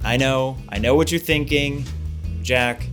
I know what you're thinking. Jack,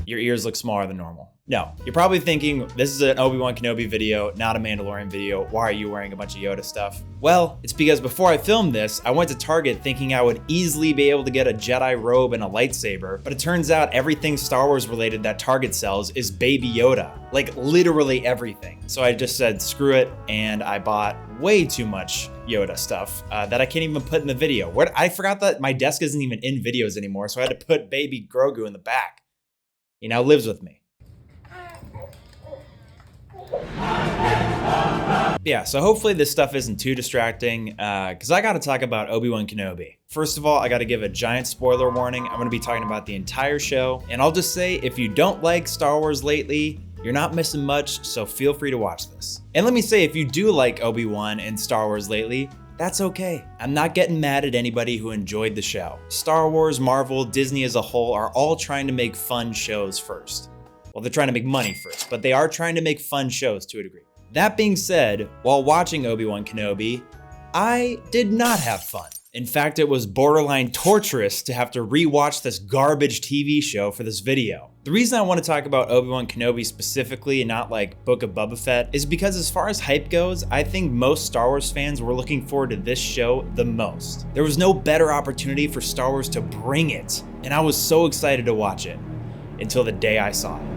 your ears look smaller than normal. No, you're probably thinking, this is an Obi-Wan Kenobi video, not a Mandalorian video. Why are you wearing a bunch of Yoda stuff? Well, it's because before I filmed this, I went to Target thinking I would easily be able to get a Jedi robe and a lightsaber, but it turns out everything Star Wars related that Target sells is Baby Yoda. Like literally everything. So I just said, screw it, and I bought way too much Yoda stuff that I can't even put in the video. I forgot that my desk isn't even in videos anymore, so I had to put Baby Grogu in the back. He now lives with me. Yeah, so hopefully this stuff isn't too distracting, because I gotta talk about Obi-Wan Kenobi. First of all, I gotta give a giant spoiler warning. I'm gonna be talking about the entire show, and I'll just say, if you don't like Star Wars lately, you're not missing much, so feel free to watch this. And let me say, if you do like Obi-Wan and Star Wars lately, that's okay. I'm not getting mad at anybody who enjoyed the show. Star Wars, Marvel, Disney as a whole are all trying to make fun shows first. Well, they're trying to make money first, but they are trying to make fun shows to a degree. That being said, while watching Obi-Wan Kenobi, I did not have fun. In fact, it was borderline torturous to have to rewatch this garbage TV show for this video. The reason I want to talk about Obi-Wan Kenobi specifically and not like Book of Boba Fett is because as far as hype goes, I think most Star Wars fans were looking forward to this show the most. There was no better opportunity for Star Wars to bring it, and I was so excited to watch it until the day I saw it.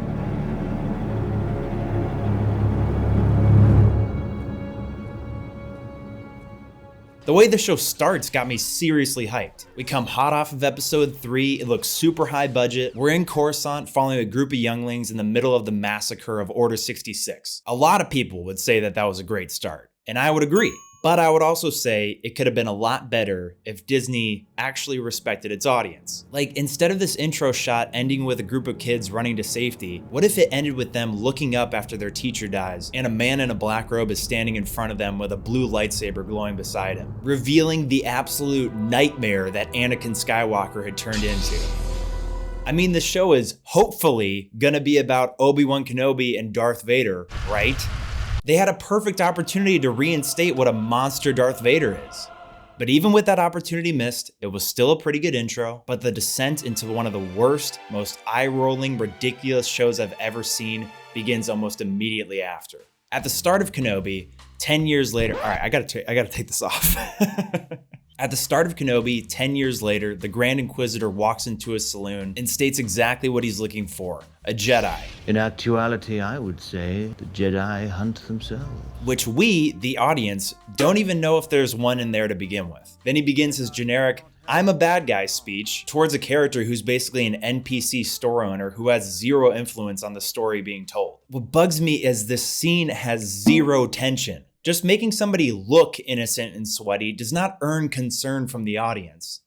The way the show starts got me seriously hyped. We come hot off of episode 3, it looks super high budget. We're in Coruscant following a group of younglings in the middle of the massacre of Order 66. A lot of people would say that that was a great start, and I would agree. But I would also say it could have been a lot better if Disney actually respected its audience. Like, instead of this intro shot ending with a group of kids running to safety, what if it ended with them looking up after their teacher dies and a man in a black robe is standing in front of them with a blue lightsaber glowing beside him, revealing the absolute nightmare that Anakin Skywalker had turned into? I mean, the show is hopefully gonna be about Obi-Wan Kenobi and Darth Vader, right? They had a perfect opportunity to reinstate what a monster Darth Vader is. But even with that opportunity missed, it was still a pretty good intro, but the descent into one of the worst, most eye-rolling, ridiculous shows I've ever seen begins almost immediately after. At the start of Kenobi, 10 years later, all right, I gotta take this off. At the start of Kenobi, 10 years later, the Grand Inquisitor walks into a saloon and states exactly what he's looking for, a Jedi. In actuality, I would say the Jedi hunt themselves. Which we, the audience, don't even know if there's one in there to begin with. Then he begins his generic, I'm a bad guy speech towards a character who's basically an NPC store owner who has zero influence on the story being told. What bugs me is this scene has zero tension. Just making somebody look innocent and sweaty does not earn concern from the audience.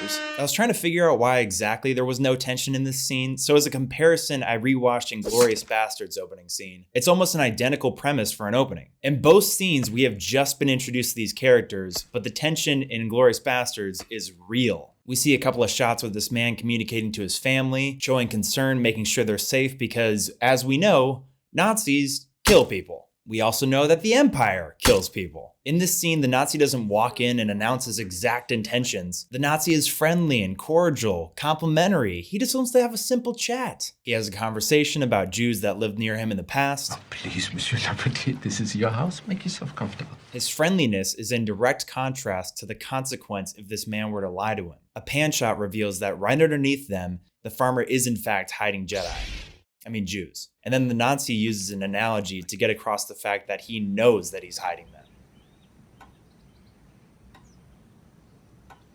Bars. I was trying to figure out why exactly there was no tension in this scene, so as a comparison, I rewatched Inglourious Basterds' opening scene. It's almost an identical premise for an opening. In both scenes, we have just been introduced to these characters, but the tension in Inglourious Basterds is real. We see a couple of shots with this man communicating to his family, showing concern, making sure they're safe because, as we know, Nazis kill people. We also know that the Empire kills people. In this scene, the Nazi doesn't walk in and announce his exact intentions. The Nazi is friendly and cordial, complimentary. He just wants to have a simple chat. He has a conversation about Jews that lived near him in the past. Oh, please, Monsieur Lapetit, this is your house. Make yourself comfortable. His friendliness is in direct contrast to the consequence if this man were to lie to him. A pan shot reveals that right underneath them, the farmer is in fact hiding Jews. And then the Nazi uses an analogy to get across the fact that he knows that he's hiding them.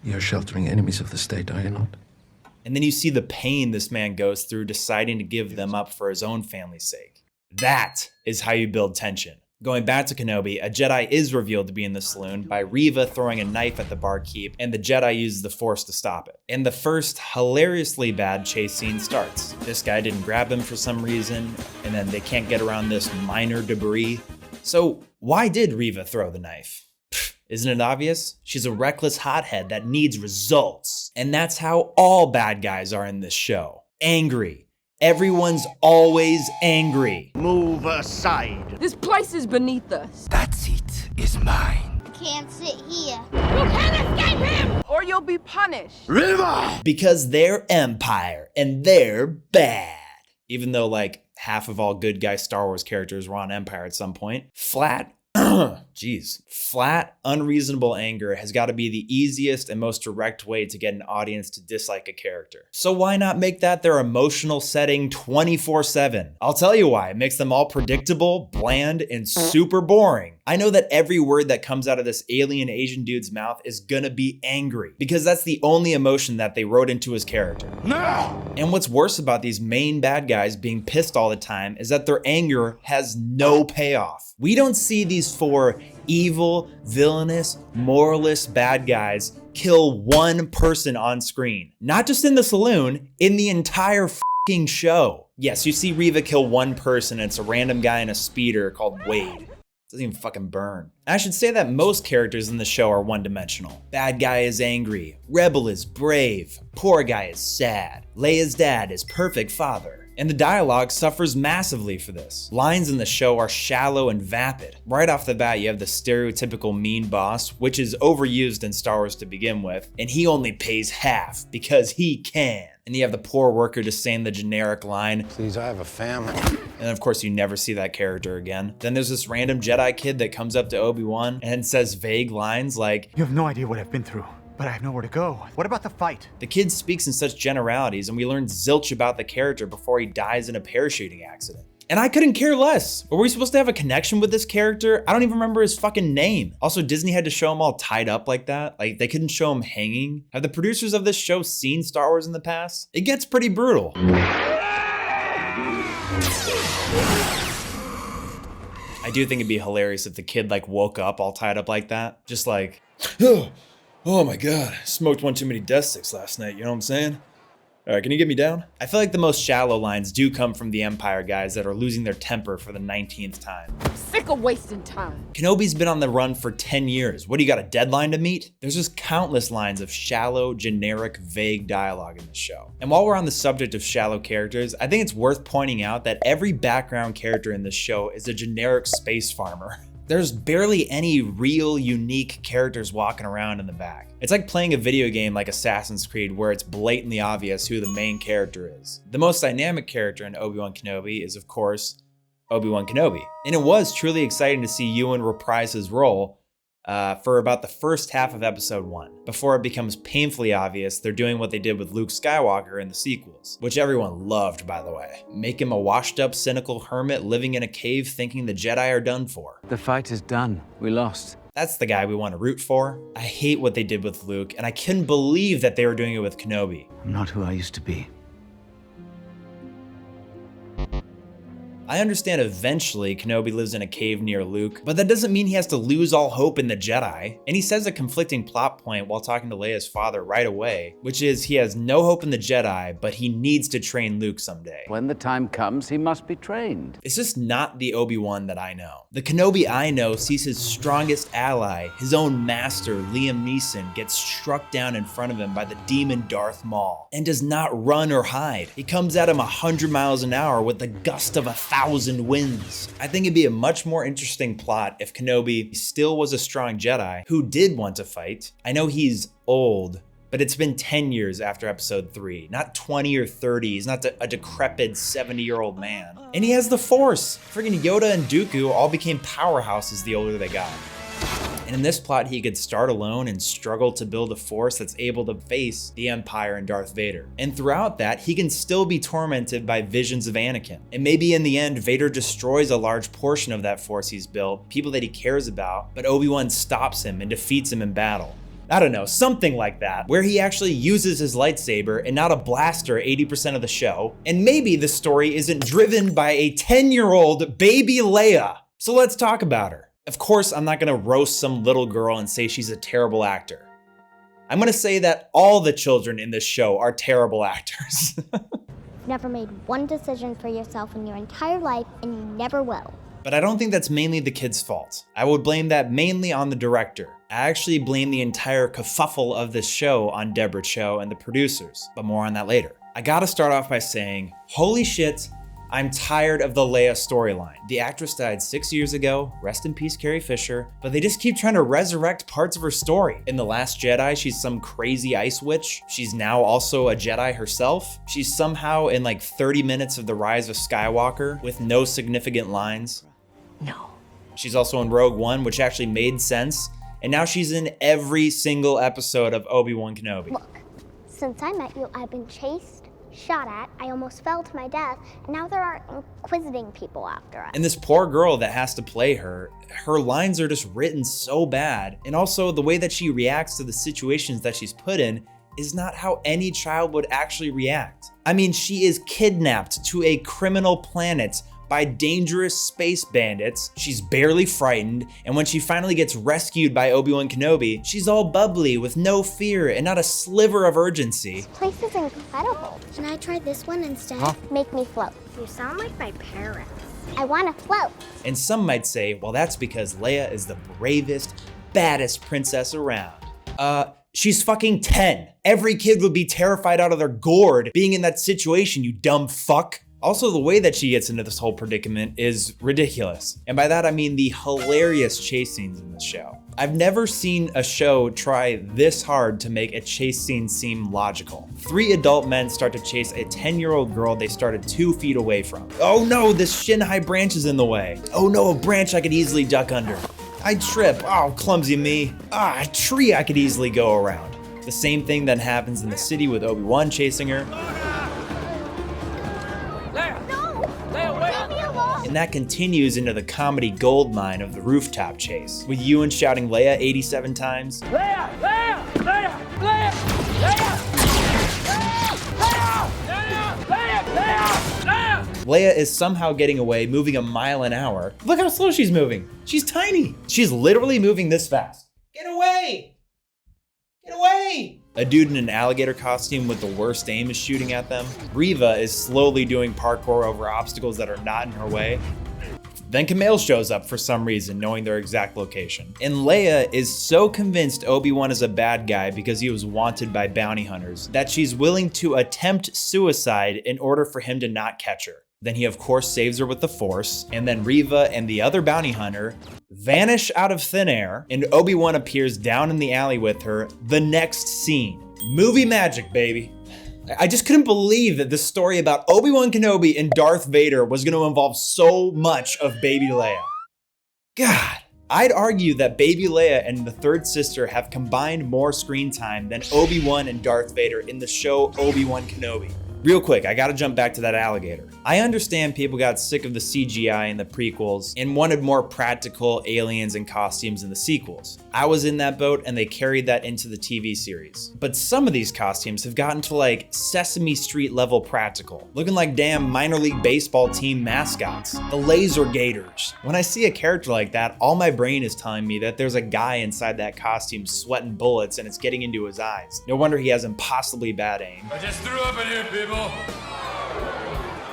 You're sheltering enemies of the state, are you not? And then you see the pain this man goes through deciding to give them up for his own family's sake. That is how you build tension. Going back to Kenobi, a Jedi is revealed to be in the saloon by Reva throwing a knife at the barkeep, and the Jedi uses the Force to stop it. And the first hilariously bad chase scene starts. This guy didn't grab him for some reason, and then they can't get around this minor debris. So why did Reva throw the knife? Isn't it obvious? She's a reckless hothead that needs results. And that's how all bad guys are in this show. Angry. Everyone's always angry. Move aside. This place is beneath us. That seat is mine. can't sit here. Or you'll be punished. Because they're Empire and they're bad. Even though like half of all good guy Star Wars characters were on Empire at some point. Flat, unreasonable anger has got to be the easiest and most direct way to get an audience to dislike a character. So why not make that their emotional setting 24/7? I'll tell you why. It makes them all predictable, bland, and super boring. I know that every word that comes out of this alien Asian dude's mouth is gonna be angry, because that's the only emotion that they wrote into his character. No! And what's worse about these main bad guys being pissed all the time is that their anger has no payoff. We don't see these four evil, villainous, moralist bad guys kill one person on screen. Not just in the saloon, in the entire fucking show. Yes, you see Reva kill one person, and it's a random guy in a speeder called Wade. Doesn't even fucking burn. I should say that most characters in the show are one-dimensional. Bad guy is angry, rebel is brave, poor guy is sad, Leia's dad is perfect father. And the dialogue suffers massively for this. Lines in the show are shallow and vapid. Right off the bat, you have the stereotypical mean boss, which is overused in Star Wars to begin with, and he only pays half because he can. And you have the poor worker just saying the generic line, "Please, I have a family." And of course, you never see that character again. Then there's this random Jedi kid that comes up to Obi-Wan and says vague lines like, "You have no idea what I've been through, but I have nowhere to go. What about the fight?" The kid speaks in such generalities, and we learn zilch about the character before he dies in a parachuting accident. And I couldn't care less. Were we supposed to have a connection with this character? I don't even remember his fucking name. Also, Disney had to show him all tied up like that. Like, they couldn't show him hanging. Have the producers of this show seen Star Wars in the past? It gets pretty brutal. I do think it'd be hilarious if the kid like woke up all tied up like that. Just like, oh my God, smoked one too many death sticks last night, you know what I'm saying? All right, can you get me down? I feel like the most shallow lines do come from the Empire guys that are losing their temper for the 19th time. I'm sick of wasting time. Kenobi's been on the run for 10 years. What, do you got a deadline to meet? There's just countless lines of shallow, generic, vague dialogue in the show. And while we're on the subject of shallow characters, I think it's worth pointing out that every background character in this show is a generic space farmer. There's barely any real, unique characters walking around in the back. It's like playing a video game like Assassin's Creed where it's blatantly obvious who the main character is. The most dynamic character in Obi-Wan Kenobi is, of course, Obi-Wan Kenobi. And it was truly exciting to see Ewan reprise his role for about the first half of episode 1, before it becomes painfully obvious they're doing what they did with Luke Skywalker in the sequels, which everyone loved, by the way. Make him a washed up, cynical hermit living in a cave thinking the Jedi are done for. The fight is done. We lost. That's the guy we want to root for. I hate what they did with Luke, and I couldn't believe that they were doing it with Kenobi. I'm not who I used to be. I understand eventually Kenobi lives in a cave near Luke, but that doesn't mean he has to lose all hope in the Jedi. And he says a conflicting plot point while talking to Leia's father right away, which is he has no hope in the Jedi, but he needs to train Luke someday. When the time comes, he must be trained. It's just not the Obi-Wan that I know. The Kenobi I know sees his strongest ally, his own master, Liam Neeson, get struck down in front of him by the demon Darth Maul, and does not run or hide. He comes at him 100 miles an hour with the gust of 1,000 winds. I think it'd be a much more interesting plot if Kenobi still was a strong Jedi who did want to fight. I know he's old, but it's been 10 years after episode 3, not 20 or 30. He's not a decrepit 70-year-old man. And he has the Force. Friggin' Yoda and Dooku all became powerhouses the older they got. And in this plot, he could start alone and struggle to build a force that's able to face the Empire and Darth Vader. And throughout that, he can still be tormented by visions of Anakin. And maybe in the end, Vader destroys a large portion of that force he's built, people that he cares about, but Obi-Wan stops him and defeats him in battle. I don't know, something like that, where he actually uses his lightsaber and not a blaster 80% of the show. And maybe the story isn't driven by a 10-year-old baby Leia. So let's talk about her. Of course, I'm not gonna roast some little girl and say she's a terrible actor. I'm gonna say that all the children in this show are terrible actors. Never made one decision for yourself in your entire life, and you never will. But I don't think that's mainly the kid's fault. I would blame that mainly on the director. I actually blame the entire kerfuffle of this show on Deborah Cho and the producers, but more on that later. I gotta start off by saying, holy shit, I'm tired of the Leia storyline. The actress died 6 years ago, rest in peace Carrie Fisher, but they just keep trying to resurrect parts of her story. In The Last Jedi, she's some crazy ice witch. She's now also a Jedi herself. She's somehow in like 30 minutes of The Rise of Skywalker with no significant lines. No. She's also in Rogue One, which actually made sense, and now she's in every single episode of Obi-Wan Kenobi. Look, since I met you, I've been chased, shot at, I almost fell to my death, and now there are inquisiting people after us. And this poor girl that has to play her lines are just written so bad. And also the way that she reacts to the situations that she's put in is not how any child would actually react. I mean, she is kidnapped to a criminal planet by dangerous space bandits. She's barely frightened, and when she finally gets rescued by Obi-Wan Kenobi, she's all bubbly with no fear and not a sliver of urgency. This place is incredible. Can I try this one instead? Huh? Make me float. You sound like my parents. I want to float. And some might say, well, that's because Leia is the bravest, baddest princess around. She's fucking 10. Every kid would be terrified out of their gourd being in that situation, you dumb fuck. Also, the way that she gets into this whole predicament is ridiculous. And by that, I mean the hilarious chase scenes in this show. I've never seen a show try this hard to make a chase scene seem logical. 3 adult men start to chase a 10-year-old girl they started 2 feet away from. Oh no, this shin-high branch is in the way. Oh no, a branch I could easily duck under. I trip, oh clumsy me. Ah, a tree I could easily go around. The same thing that happens in the city with Obi-Wan chasing her. And that continues into the comedy goldmine of the rooftop chase, with Ewan shouting Leia 87 times. Leia! Leia! Leia! Leia! Leia! Leia! Leia! Leia is somehow getting away, moving a mile an hour. Look how slow she's moving. She's tiny. She's literally moving this fast. Get away! Get away! A dude in an alligator costume with the worst aim is shooting at them. Reva is slowly doing parkour over obstacles that are not in her way. Then Kumail shows up for some reason, knowing their exact location. And Leia is so convinced Obi-Wan is a bad guy because he was wanted by bounty hunters that she's willing to attempt suicide in order for him to not catch her. Then he of course saves her with the Force, and then Reva and the other bounty hunter vanish out of thin air, and Obi-Wan appears down in the alley with her the next scene. Movie magic, baby. I just couldn't believe that this story about Obi-Wan Kenobi and Darth Vader was going to involve so much of baby Leia. God. I'd argue that baby Leia and the third sister have combined more screen time than Obi-Wan and Darth Vader in the show Obi-Wan Kenobi. Real quick, I gotta jump back to that alligator. I understand people got sick of the CGI in the prequels and wanted more practical aliens and costumes in the sequels. I was in that boat and they carried that into the TV series. But some of these costumes have gotten to like Sesame Street level practical, looking like damn minor league baseball team mascots, the Laser Gators. When I see a character like that, all my brain is telling me that there's a guy inside that costume sweating bullets and it's getting into his eyes. No wonder he has impossibly bad aim. I just threw up in here, people.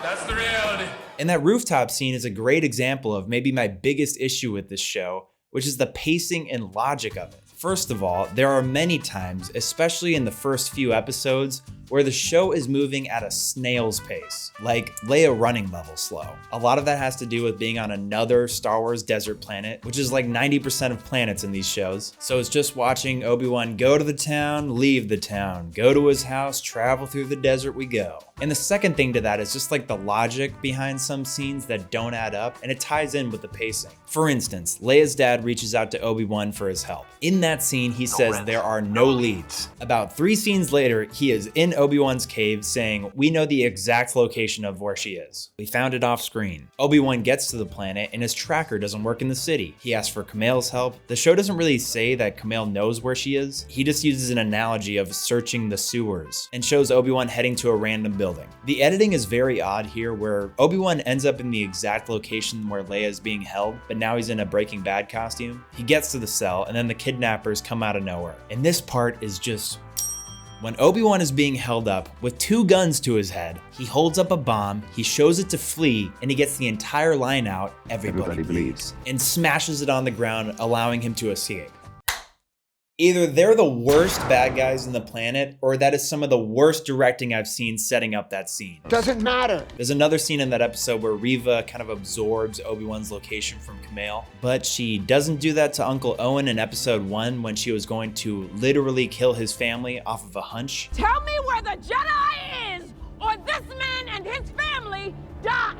That's the reality. And that rooftop scene is a great example of maybe my biggest issue with this show, which is the pacing and logic of it. First of all, there are many times, especially in the first few episodes, where the show is moving at a snail's pace, like Leia running level slow. A lot of that has to do with being on another Star Wars desert planet, which is like 90% of planets in these shows. So it's just watching Obi-Wan go to the town, leave the town, go to his house, travel through the desert we go. And the second thing to that is just like the logic behind some scenes that don't add up, and it ties in with the pacing. For instance, Leia's dad reaches out to Obi-Wan for his help. In that scene, he says there are no leads. About 3 scenes later, he is in Obi-Wan's cave saying, "We know the exact location of where she is. We found it off screen." Obi-Wan gets to the planet and his tracker doesn't work in the city. He asks for Kumail's help. The show doesn't really say that Kumail knows where she is. He just uses an analogy of searching the sewers and shows Obi-Wan heading to a random building. The editing is very odd here where Obi-Wan ends up in the exact location where Leia is being held, but now he's in a Breaking Bad costume. He gets to the cell and then the kidnappers come out of nowhere. And this part is just... When Obi-Wan is being held up with 2 guns to his head, he holds up a bomb, he shows it to Flea, and he gets the entire line out, "Everybody bleeds," and smashes it on the ground, allowing him to escape. Either they're the worst bad guys on the planet, or that is some of the worst directing I've seen setting up that scene. Doesn't matter. There's another scene in that episode where Reva kind of absorbs Obi-Wan's location from Kumail, but she doesn't do that to Uncle Owen in episode 1 when she was going to literally kill his family off of a hunch. Tell me where the Jedi is, or this man and his family die.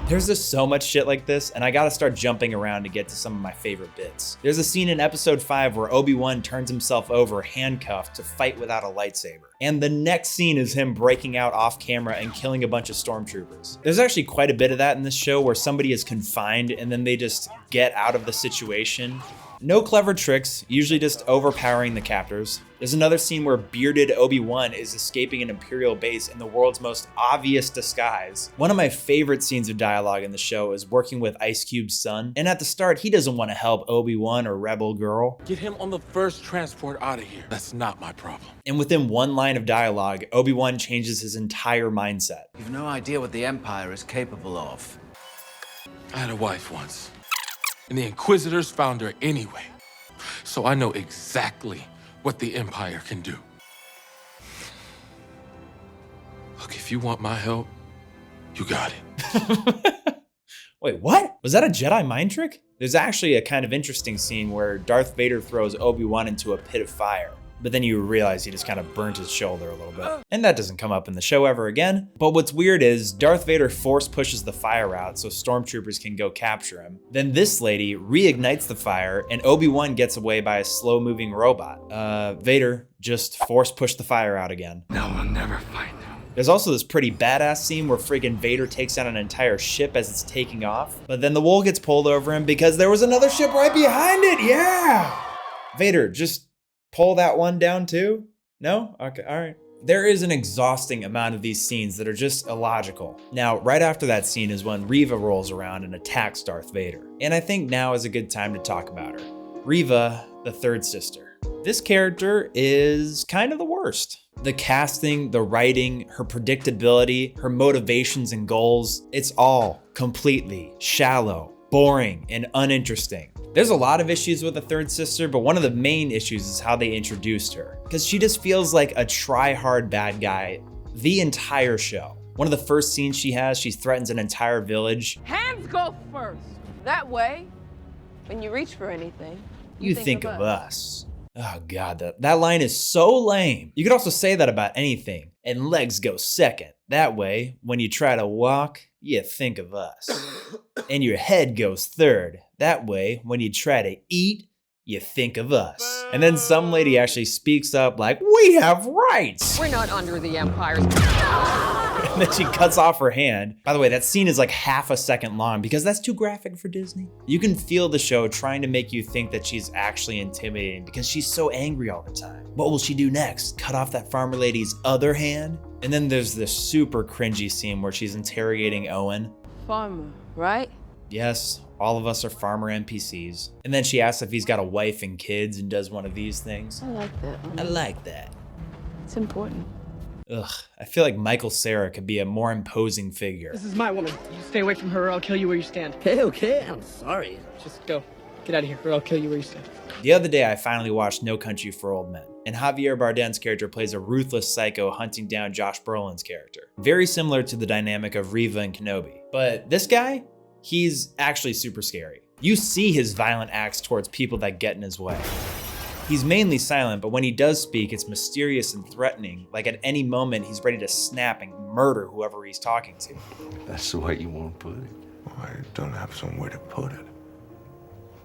There's just so much shit like this, and I gotta start jumping around to get to some of my favorite bits. There's a scene in episode 5 where Obi-Wan turns himself over handcuffed to fight without a lightsaber. And the next scene is him breaking out off camera and killing a bunch of stormtroopers. There's actually quite a bit of that in this show where somebody is confined and then they just get out of the situation. No clever tricks, usually just overpowering the captors. There's another scene where bearded Obi-Wan is escaping an Imperial base in the world's most obvious disguise. One of my favorite scenes of dialogue in the show is working with Ice Cube's son, and at the start he doesn't want to help Obi-Wan or Rebel Girl. Get him on the first transport out of here. That's not my problem. And within one line of dialogue, Obi-Wan changes his entire mindset. You've no idea what the Empire is capable of. I had a wife once, and the Inquisitors found her anyway. So I know exactly what the Empire can do. Look, if you want my help, you got it. Wait, what? Was that a Jedi mind trick? There's actually a kind of interesting scene where Darth Vader throws Obi-Wan into a pit of fire, but then you realize he just kind of burnt his shoulder a little bit. And that doesn't come up in the show ever again. But what's weird is Darth Vader force pushes the fire out so stormtroopers can go capture him. Then this lady reignites the fire and Obi-Wan gets away by a slow-moving robot. Vader just force pushed the fire out again. Now we'll never find them. There's also this pretty badass scene where friggin' Vader takes out an entire ship as it's taking off, but then the wool gets pulled over him because there was another ship right behind it, yeah! Vader, just pull that one down too? No? Okay, all right. There is an exhausting amount of these scenes that are just illogical. Now, right after that scene is when Reva rolls around and attacks Darth Vader. And I think now is a good time to talk about her. Reva, the third sister. This character is kind of the worst. The casting, the writing, her predictability, her motivations and goals, it's all completely shallow, boring, and uninteresting. There's a lot of issues with the third sister, but one of the main issues is how they introduced her. Because she just feels like a try-hard bad guy the entire show. One of the first scenes she has, she threatens an entire village. Hands go first. That way, when you reach for anything, You think of us. Oh God, that line is so lame. You could also say that about anything. And legs go second. That way, when you try to walk, you think of us. And your head goes third. That way, when you try to eat, you think of us. And then some lady actually speaks up like, we have rights. We're not under the Empire's. And then she cuts off her hand. By the way, that scene is like half a second long because that's too graphic for Disney. You can feel the show trying to make you think that she's actually intimidating because she's so angry all the time. What will she do next? Cut off that farmer lady's other hand? And then there's this super cringy scene where she's interrogating Owen. Farmer, right? Yes, all of us are farmer NPCs. And then she asks if he's got a wife and kids and does one of these things. I like that. I like that. It's important. Ugh, I feel like Michael Cera could be a more imposing figure. This is my woman. You stay away from her or I'll kill you where you stand. Okay, I'm sorry. Just go. Get out of here or I'll kill you where you stand. The other day, I finally watched No Country for Old Men, and Javier Bardem's character plays a ruthless psycho hunting down Josh Brolin's character. Very similar to the dynamic of Reva and Kenobi. But this guy, he's actually super scary. You see his violent acts towards people that get in his way. He's mainly silent, but when he does speak, it's mysterious and threatening. Like at any moment, he's ready to snap and murder whoever he's talking to. That's the way you won't put it. I don't have some way to put it.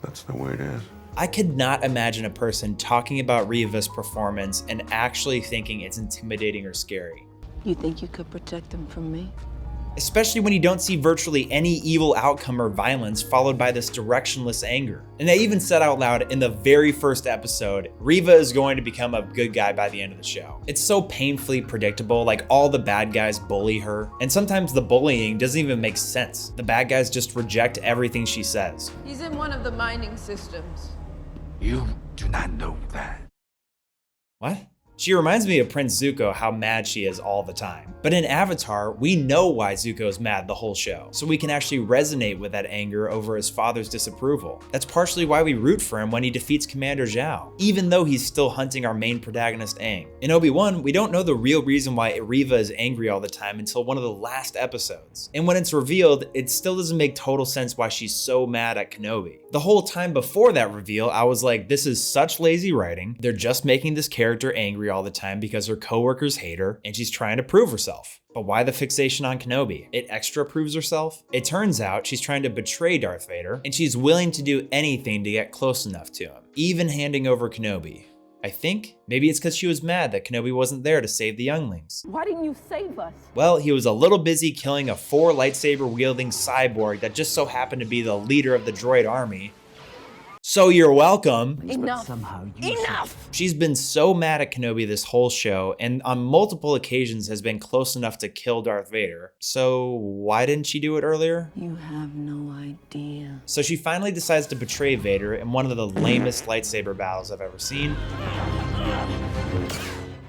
That's the way it is. I could not imagine a person talking about Reva's performance and actually thinking it's intimidating or scary. You think you could protect them from me? Especially when you don't see virtually any evil outcome or violence followed by this directionless anger. And they even said out loud in the very first episode, Reva is going to become a good guy by the end of the show. It's so painfully predictable, like all the bad guys bully her, and sometimes the bullying doesn't even make sense. The bad guys just reject everything she says. He's in one of the mining systems. You do not know that. What? She reminds me of Prince Zuko, how mad she is all the time. But in Avatar, we know why Zuko's mad the whole show, so we can actually resonate with that anger over his father's disapproval. That's partially why we root for him when he defeats Commander Zhao, even though he's still hunting our main protagonist Aang. In Obi-Wan, we don't know the real reason why Riva is angry all the time until one of the last episodes. And when it's revealed, it still doesn't make total sense why she's so mad at Kenobi. The whole time before that reveal, I was like, this is such lazy writing. They're just making this character angry all the time because her coworkers hate her and she's trying to prove herself. But why the fixation on Kenobi? It extra proves herself? It turns out she's trying to betray Darth Vader and she's willing to do anything to get close enough to him, even handing over Kenobi. I think maybe it's because she was mad that Kenobi wasn't there to save the younglings. Why didn't you save us? Well, he was a little busy killing a 4 lightsaber wielding cyborg that just so happened to be the leader of the droid army. So you're welcome. Enough. Enough. She's been so mad at Kenobi this whole show, and on multiple occasions has been close enough to kill Darth Vader. So why didn't she do it earlier? You have no idea. So she finally decides to betray Vader in one of the lamest lightsaber battles I've ever seen.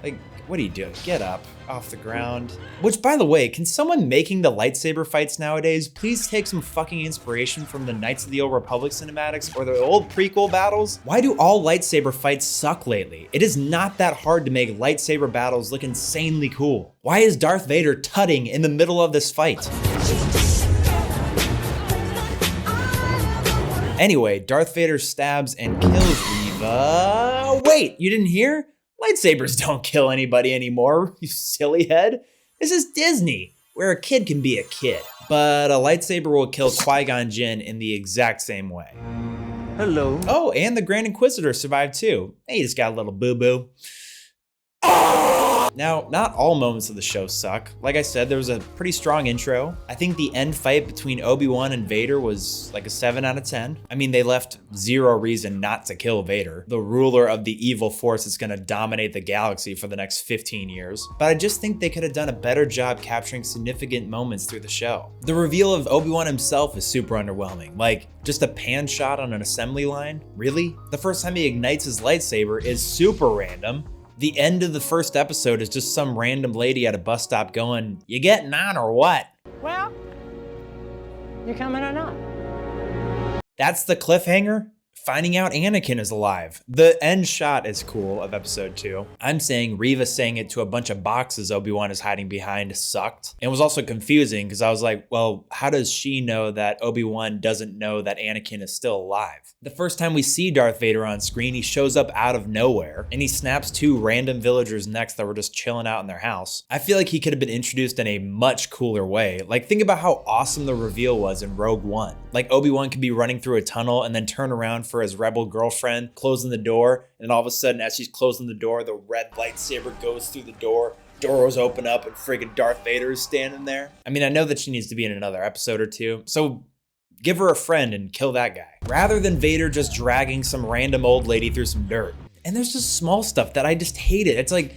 Like, what are you doing? Get up off the ground. Which, by the way, can someone making the lightsaber fights nowadays please take some fucking inspiration from the Knights of the Old Republic cinematics or the old prequel battles? Why do all lightsaber fights suck lately? It is not that hard to make lightsaber battles look insanely cool. Why is Darth Vader tutting in the middle of this fight? Anyway, Darth Vader stabs and kills Reva. Wait, you didn't hear? Lightsabers don't kill anybody anymore, you silly head. This is Disney, where a kid can be a kid. But a lightsaber will kill Qui-Gon Jinn in the exact same way. Hello. Oh, and the Grand Inquisitor survived too. Hey, you just got a little boo-boo. Now, not all moments of the show suck. Like I said, there was a pretty strong intro. I think the end fight between Obi-Wan and Vader was like a 7 out of 10. I mean, they left zero reason not to kill Vader, the ruler of the evil force that's gonna dominate the galaxy for the next 15 years. But I just think they could have done a better job capturing significant moments through the show. The reveal of Obi-Wan himself is super underwhelming. Like, just a pan shot on an assembly line? Really? The first time he ignites his lightsaber is super random. The end of the first episode is just some random lady at a bus stop going, "You getting on or what?" Well, you coming or not? That's the cliffhanger? Finding out Anakin is alive. The end shot is cool of episode 2. I'm saying Reva saying it to a bunch of boxes Obi-Wan is hiding behind sucked. It was also confusing because I was like, well, how does she know that Obi-Wan doesn't know that Anakin is still alive? The first time we see Darth Vader on screen, he shows up out of nowhere and he snaps 2 random villagers' necks that were just chilling out in their house. I feel like he could have been introduced in a much cooler way. Like, think about how awesome the reveal was in Rogue One. Like, Obi-Wan could be running through a tunnel and then turn around for his rebel girlfriend, closing the door, and all of a sudden, as she's closing the door, the red lightsaber goes through the door. Doors open up and friggin' Darth Vader is standing there. I mean, I know that she needs to be in another episode or 2, so give her a friend and kill that guy. Rather than Vader just dragging some random old lady through some dirt. And there's just small stuff that I just hated. It's like,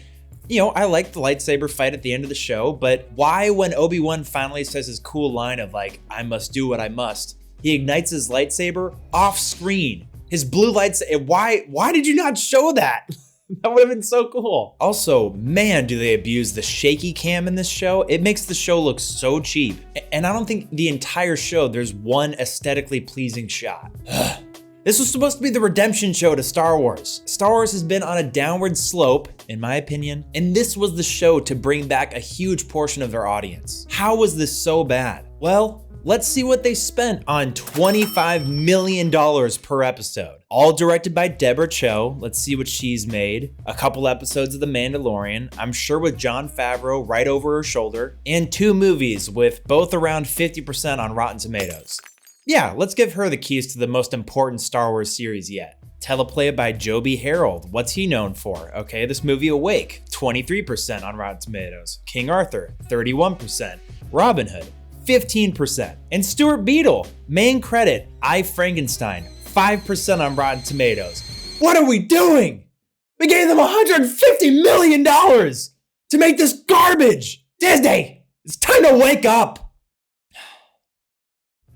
you know, I like the lightsaber fight at the end of the show, but why when Obi-Wan finally says his cool line of like, "I must do what I must," he ignites his lightsaber off screen. His blue lights, why did you not show that? That would have been so cool. Also, man, do they abuse the shaky cam in this show. It makes the show look so cheap. And I don't think the entire show there's one aesthetically pleasing shot. This was supposed to be the redemption show to Star Wars. Star Wars has been on a downward slope, in my opinion, and this was the show to bring back a huge portion of their audience. How was this so bad? Well, let's see what they spent on $25 million per episode. All directed by Deborah Cho. Let's see what she's made. A couple episodes of The Mandalorian, I'm sure with Jon Favreau right over her shoulder, and 2 movies with both around 50% on Rotten Tomatoes. Yeah, let's give her the keys to the most important Star Wars series yet. Teleplay by Joby Harold. What's he known for? Okay, this movie Awake, 23% on Rotten Tomatoes. King Arthur, 31%. Robin Hood, 15%. And Stuart Beadle, main credit, I, Frankenstein, 5% on Rotten Tomatoes. What are we doing? We gave them $150 million to make this garbage. Disney, it's time to wake up.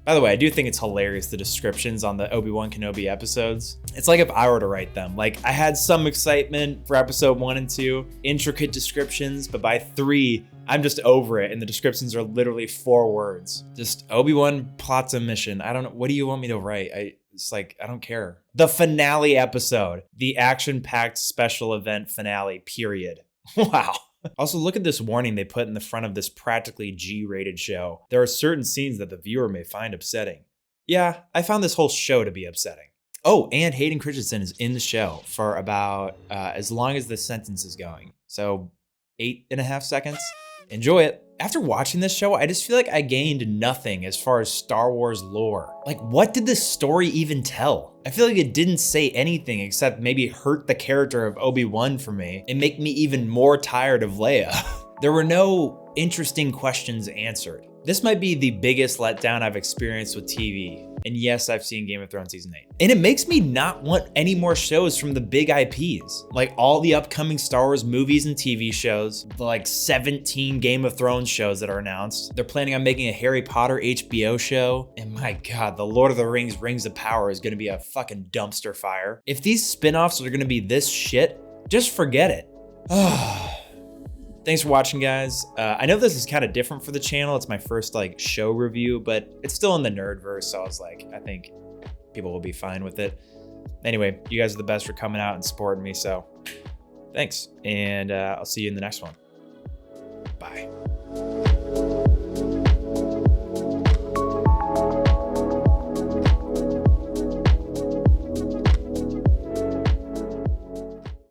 By the way, I do think it's hilarious, the descriptions on the Obi-Wan Kenobi episodes. It's like if I were to write them. Like, I had some excitement for episode 1 and 2, intricate descriptions, but by 3, I'm just over it, and the descriptions are literally 4 words. Just Obi-Wan plots a mission. I don't know. What do you want me to write? It's like, I don't care. The finale episode, the action-packed special event finale, period. Wow. Also, look at this warning they put in the front of this practically G-rated show. There are certain scenes that the viewer may find upsetting. Yeah, I found this whole show to be upsetting. Oh, and Hayden Christensen is in the show for about as long as this sentence is going. So 8.5 seconds. Enjoy it. After watching this show, I just feel like I gained nothing as far as Star Wars lore. Like, what did this story even tell? I feel like it didn't say anything except maybe hurt the character of Obi-Wan for me and make me even more tired of Leia. There were no interesting questions answered. This might be the biggest letdown I've experienced with TV. And yes, I've seen Game of Thrones season 8. And it makes me not want any more shows from the big IPs. Like all the upcoming Star Wars movies and TV shows, the like 17 Game of Thrones shows that are announced. They're planning on making a Harry Potter HBO show. And my God, the Lord of the Rings Rings of Power is gonna be a fucking dumpster fire. If these spin-offs are gonna be this shit, just forget it. Thanks for watching, guys. I know this is kind of different for the channel. It's my first like show review, but it's still in the nerdverse, so I was like, I think people will be fine with it. Anyway, you guys are the best for coming out and supporting me, so thanks. And I'll see you in the next one. Bye.